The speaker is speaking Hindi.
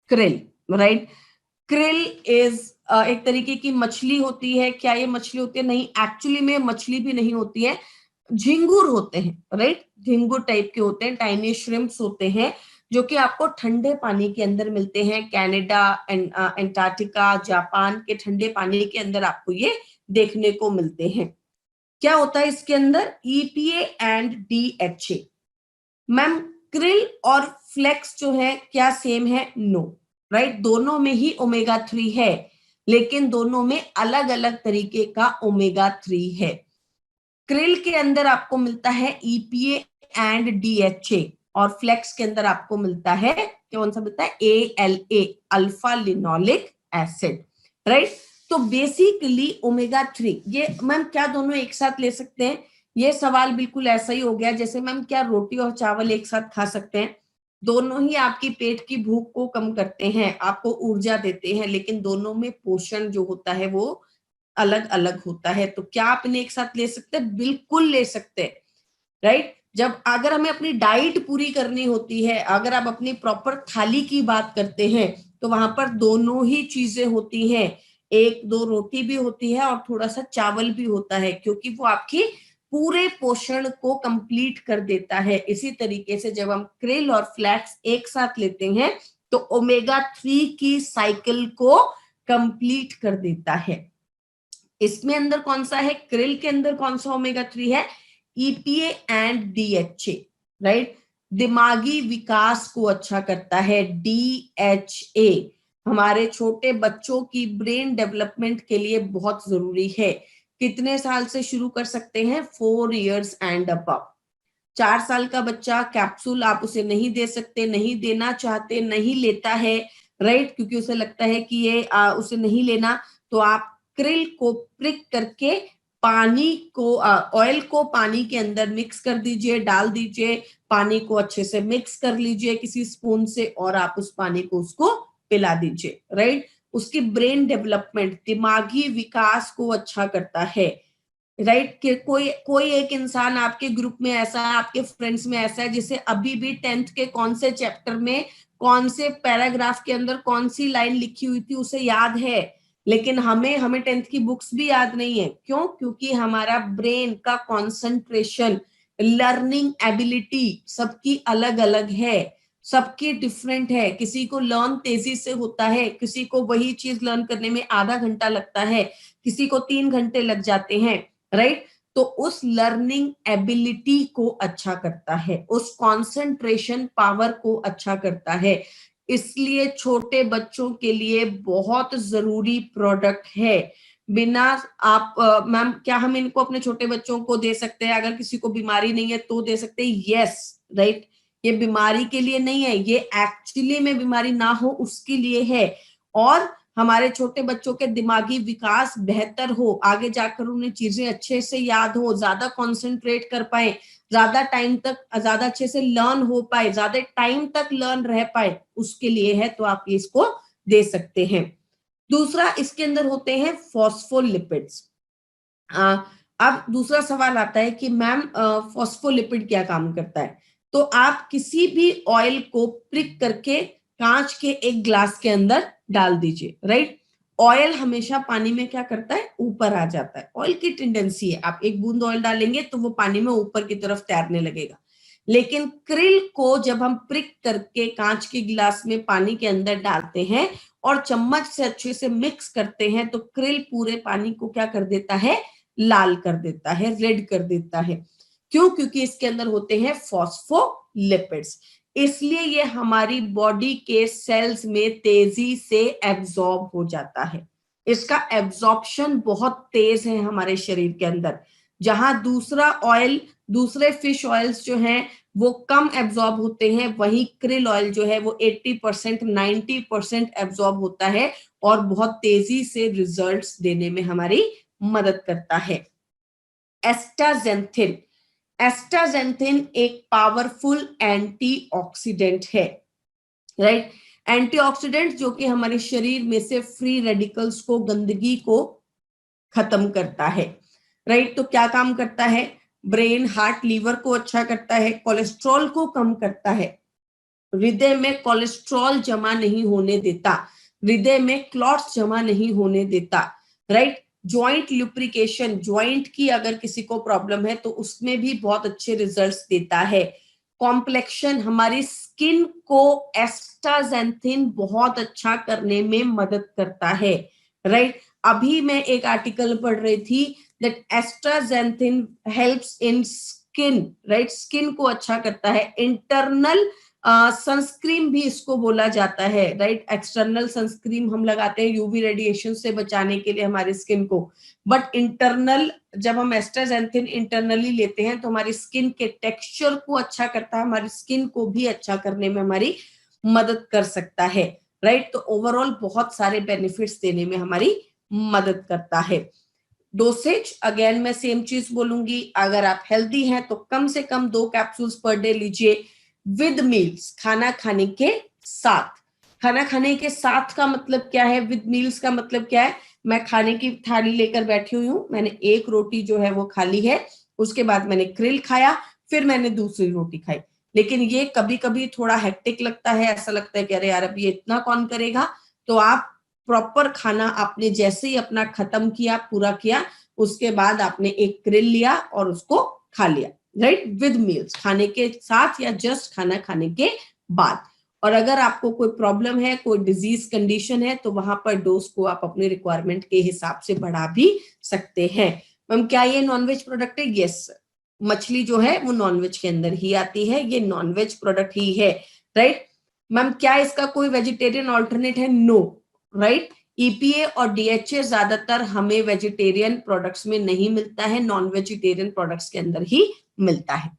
Krill, right. क्रिल इज एक तरीके की मछली होती है। क्या ये मछली होती है? नहीं, एक्चुअली में मछली भी नहीं होती है, झिंगुर होते हैं, राइट। झिंगुर टाइप के होते हैं, टाइनी श्रिम्प्स होते हैं, जो कि आपको ठंडे पानी के अंदर मिलते हैं। कनाडा, अंटार्कटिका, जापान के ठंडे पानी के अंदर आपको ये देखने को मिलते हैं। क्या होता है इसके अंदर? EPA and DHA। Ma'am, krill और फ्लेक्स जो है क्या सेम है? No, right. दोनों में ही ओमेगा 3 है, लेकिन दोनों में अलग अलग तरीके का ओमेगा 3 है। क्रिल के अंदर आपको मिलता है EPA एंड DHA, और फ्लेक्स के अंदर आपको मिलता है, कौन सा मिलता है? ALA, alpha linoleic acid, right. तो बेसिकली ओमेगा 3, ये मैम क्या दोनों एक साथ ले सकते हैं? ये सवाल बिल्कुल ऐसा ही हो गया जैसे मैम क्या रोटी और चावल एक साथ खा सकते हैं? दोनों ही आपकी पेट की भूख को कम करते हैं, आपको ऊर्जा देते हैं, लेकिन दोनों में पोषण जो होता है वो अलग अलग होता है। तो क्या आप इन्हें एक साथ ले सकते हैं? बिल्कुल ले सकते हैं, राइट। जब अगर हमें अपनी डाइट पूरी करनी होती है, अगर आप अपनी प्रॉपर थाली की बात करते हैं, तो वहां पर दोनों ही चीजें होती हैं। एक दो रोटी भी होती है और थोड़ा सा चावल भी होता है, क्योंकि वो आपकी पूरे पोषण को कंप्लीट कर देता है। इसी तरीके से जब हम क्रिल और फ्लैक्स एक साथ लेते हैं, तो ओमेगा 3 की साइकिल को कंप्लीट कर देता है। इसमें अंदर कौन सा है? क्रिल के अंदर कौन सा ओमेगा 3 है? EPA and DHA, right. दिमागी विकास को अच्छा करता है, DHA हमारे छोटे बच्चों की ब्रेन डेवलपमेंट के लिए बहुत जरूरी है। कितने साल से शुरू कर सकते हैं? 4 इयर्स एंड अबव। 4 साल का बच्चा कैप्सूल आप उसे नहीं दे सकते, नहीं देना चाहते, नहीं लेता है, राइट, क्योंकि उसे लगता है कि ये उसे नहीं लेना। तो आप क्रिल को प्रिक करके पानी को, ऑयल को पानी के अंदर मिक्स कर दीजिए, डाल दीजिए, पानी को अच्छे से मिक्स कर लीजिए किसी स्पून से, और आप उस पानी को उसको पिला दीजिए, राइट। उसकी ब्रेन डेवलपमेंट, दिमागी विकास को अच्छा करता है, राइट। कि कोई कोई एक इंसान आपके ग्रुप में ऐसा है, आपके फ्रेंड्स में ऐसा है, जिसे अभी भी 10th के कौन से चैप्टर में कौन से पैराग्राफ के अंदर कौन सी लाइन लिखी हुई थी उसे याद है, लेकिन हमें 10th की बुक्स भी याद नहीं है। क्यों? क्योंकि हमारा ब्रेन का कंसंट्रेशन, लर्निंग एबिलिटी सबकी अलग अलग है, सबकी डिफरेंट है। किसी को लर्न तेजी से होता है, किसी को वही चीज लर्न करने में आधा घंटा लगता है, किसी को 3 घंटे लग जाते हैं, राइट। तो उस लर्निंग एबिलिटी को अच्छा करता है, उस कंसंट्रेशन पावर को अच्छा करता है। इसलिए छोटे बच्चों के लिए बहुत जरूरी प्रोडक्ट है। बिना आप मैम, क्या हम इनको अपने छोटे बच्चों को दे सकते हैं? अगर किसी को बीमारी नहीं है तो दे सकते हैं, यस, राइट। ये बीमारी के लिए नहीं है, ये एक्चुअली में बीमारी ना हो उसके लिए है, और हमारे छोटे बच्चों के दिमागी विकास बेहतर हो, आगे जाकर उन्हें चीजें अच्छे से याद हो, ज्यादा कंसंट्रेट कर पाए, ज्यादा टाइम तक ज्यादा अच्छे से लर्न हो पाए, ज्यादा टाइम तक लर्न रह पाए, उसके लिए है। तो आप इसको दे सकते हैं। दूसरा, इसके अंदर होते हैं फॉस्फोलिपिड्स। अब दूसरा सवाल आता है कि मैम फॉस्फोलिपिड क्या काम करता है? तो आप किसी भी ऑयल को प्रिक करके कांच के एक ग्लास के अंदर डाल दीजिए, राइट। ऑयल हमेशा पानी में क्या करता है? ऊपर आ जाता है। ऑयल की टेंडेंसी है, आप एक बूंद ऑयल डालेंगे तो वो पानी में ऊपर की तरफ तैरने लगेगा। लेकिन क्रिल को जब हम प्रिक करके कांच के गिलास में पानी के अंदर डालते हैं और चम्मच से अच्छे से मिक्स करते हैं, तो क्रिल पूरे पानी को क्या कर देता है? लाल कर देता है, रेड कर देता है। क्यों? क्योंकि इसके अंदर होते हैं फॉस्फोलिपिड्स। इसलिए ये हमारी बॉडी के सेल्स में तेजी से एब्जॉर्ब हो जाता है। इसका एब्जॉर्प्शन बहुत तेज है हमारे शरीर के अंदर। जहां दूसरा ऑयल, दूसरे फिश ऑयल्स जो हैं वो कम एब्जॉर्ब होते हैं, वहीं क्रिल ऑयल जो है वो 80% 90% एब्जॉर्ब होता है, और बहुत तेजी से रिजल्ट्स देने में हमारी मदद करता है। एस्टाजेंथिन, एस्टाजेंथिन एक पावरफुल एंटीऑक्सीडेंट है, राइट। एंटीऑक्सीडेंट जो कि हमारे शरीर में से फ्री रेडिकल्स को, गंदगी को खत्म करता है, राइट। तो क्या काम करता है? ब्रेन, हार्ट, लीवर को अच्छा करता है, कोलेस्ट्रॉल को कम करता है, हृदय में कोलेस्ट्रॉल जमा नहीं होने देता, हृदय में क्लॉट्स जमा नहीं होने देता, राइट। जॉइंट लुब्रिकेशन, जॉइंट की अगर किसी को प्रॉब्लम है तो उसमें भी बहुत अच्छे रिजल्ट्स देता है। कॉम्प्लेक्शन, हमारी स्किन को एस्टाजेंथिन बहुत अच्छा करने में मदद करता है, राइट। अभी मैं एक आर्टिकल पढ़ रही थी that astaxanthin helps in skin, right, skin को अच्छा करता है। इंटरनल सनस्क्रीन भी इसको बोला जाता है, राइट। एक्सटर्नल सनस्क्रीन हम लगाते हैं यूवी रेडिएशन से बचाने के लिए हमारी स्किन को, बट इंटरनल जब हम एस्टाजेंथिन इंटरनली लेते हैं तो हमारी स्किन के टेक्सचर को अच्छा करता है, हमारी स्किन को भी अच्छा करने में हमारी मदद कर सकता है, राइट। तो ओवरऑल बहुत सारे बेनिफिट्स देने में हमारी मदद करता है। डोसेज अगेन मैं सेम चीज बोलूंगी, अगर आप हेल्दी हैं तो कम से कम 2 कैप्सूल्स पर डे लीजिए विद मील्स, खाना खाने के साथ। खाना खाने के साथ का मतलब क्या है, विद मील्स का मतलब क्या है, मैं खाने की थाली लेकर बैठी हुई हूँ, मैंने एक रोटी जो है वो खा ली है, उसके बाद मैंने क्रिल खाया, फिर मैंने दूसरी रोटी खाई। लेकिन ये कभी कभी थोड़ा हेक्टिक लगता है, ऐसा लगता है कि अरे यार अब ये इतना कौन करेगा, तो आप प्रॉपर खाना आपने जैसे ही अपना खत्म किया, पूरा किया, उसके बाद आपने एक क्रिल लिया और उसको खा लिया, राइट, विद मील्स, खाने के साथ या जस्ट खाना खाने के बाद। और अगर आपको कोई प्रॉब्लम है, कोई डिजीज कंडीशन है, तो वहां पर डोज को आप अपने रिक्वायरमेंट के हिसाब से बढ़ा भी सकते हैं। मैम क्या ये नॉनवेज प्रोडक्ट है? यस, मछली जो है वो नॉनवेज के अंदर ही आती है, ये नॉनवेज प्रोडक्ट ही है, राइट। मैम क्या इसका कोई वेजिटेरियन ऑल्टरनेट है? No, right. ईपीए और डीएचए ज्यादातर हमें वेजिटेरियन प्रोडक्ट्स में नहीं मिलता है, नॉन वेजिटेरियन प्रोडक्ट्स के अंदर ही मिलता है।